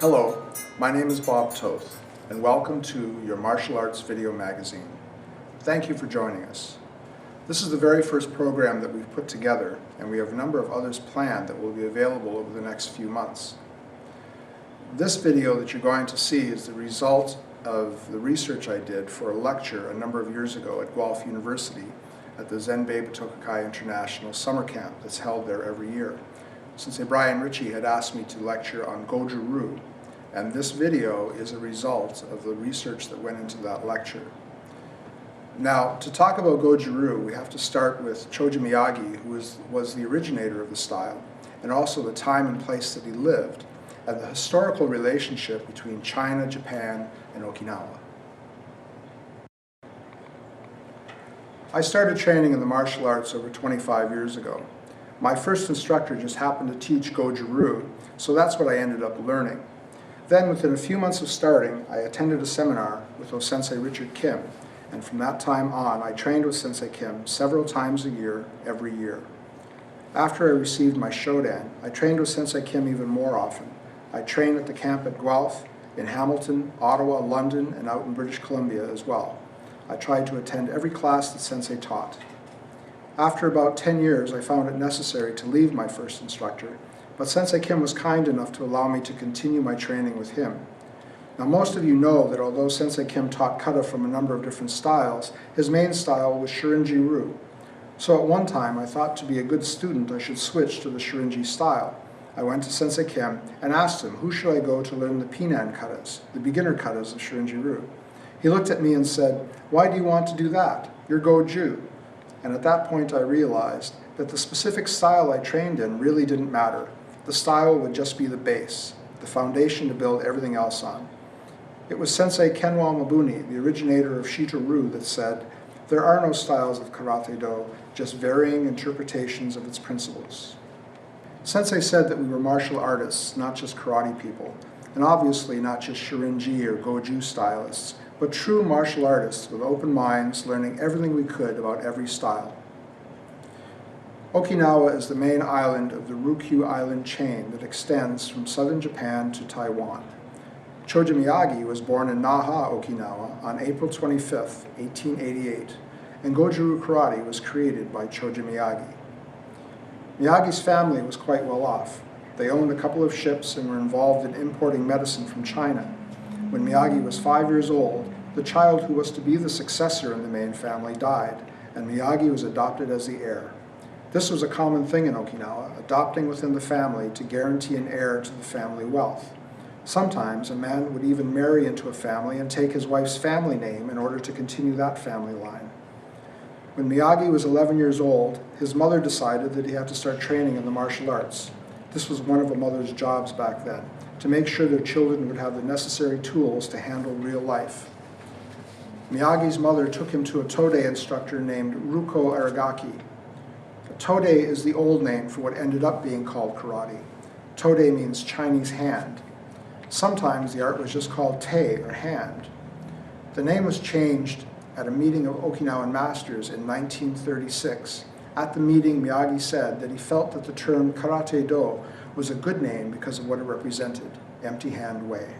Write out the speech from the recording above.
Hello, my name is Bob Toth, and welcome to your martial arts video magazine. Thank you for joining us. This is the very first program that we've put together, and we have a number of others planned that will be available over the next few months. This video that you're going to see is the result of the research I did for a lecture a number of years ago at Guelph University at the Sensei Butoku International Summer Camp that's held there every year. Sensei Brian Ricci had asked me to lecture on GoJu-Ryu, and this video is a result of the research that went into that lecture. Now, to talk about GoJu-Ryu, we have to start with Choji Miyagi, who was the originator of the style, and also the time and place that he lived, and the historical relationship between China, Japan, and Okinawa. I started training in the martial arts over 25 years ago. My first instructor just happened to teach GoJu-Ryu, so that's what I ended up learning. Then, within a few months of starting, I attended a seminar with Sensei Richard Kim, and from that time on, I trained with Sensei Kim several times a year, every year. After I received my Shodan, I trained with Sensei Kim even more often. I trained at the camp at Guelph, in Hamilton, Ottawa, London, and out in British Columbia as well. I tried to attend every class that Sensei taught. After about 10 years, I found it necessary to leave my first instructor, but Sensei Kim was kind enough to allow me to continue my training with him. Now, most of you know that although Sensei Kim taught kata from a number of different styles, his main style was Shirinji-Ryu. So at one time, I thought to be a good student, I should switch to the Shirinji style. I went to Sensei Kim and asked him, who should I go to learn the Pinan katas, the beginner katas of Shirinji-Ryu? He looked at me and said, "Why do you want to do that? You're GoJu." And at that point I realized that the specific style I trained in really didn't matter. The style would just be the base, the foundation to build everything else on. It was Sensei Kenwa Mabuni, the originator of Shito-Ryu, that said, "There are no styles of Karate-Do, just varying interpretations of its principles." Sensei said that we were martial artists, not just karate people, and obviously not just Shirinji or GoJu stylists, but true martial artists with open minds, learning everything we could about every style. Okinawa is the main island of the Ryukyu Island chain that extends from southern Japan to Taiwan. Choji Miyagi was born in Naha, Okinawa on April 25, 1888, and GoJu-Ryu karate was created by Choji Miyagi. Miyagi's family was quite well off. They owned a couple of ships and were involved in importing medicine from China. When Miyagi was 5 years old, the child who was to be the successor in the main family died, and Miyagi was adopted as the heir. This was a common thing in Okinawa, adopting within the family to guarantee an heir to the family wealth. Sometimes a man would even marry into a family and take his wife's family name in order to continue that family line. When Miyagi was 11 years old, his mother decided that he had to start training in the martial arts. This was one of a mother's jobs back then, to make sure their children would have the necessary tools to handle real life. Miyagi's mother took him to a Tode instructor named Ruko Aragaki. Tode is the old name for what ended up being called karate. Tode means Chinese hand. Sometimes the art was just called te, or hand. The name was changed at a meeting of Okinawan masters in 1936. At the meeting, Miyagi said that he felt that the term Karate-Do was a good name because of what it represented, empty hand way.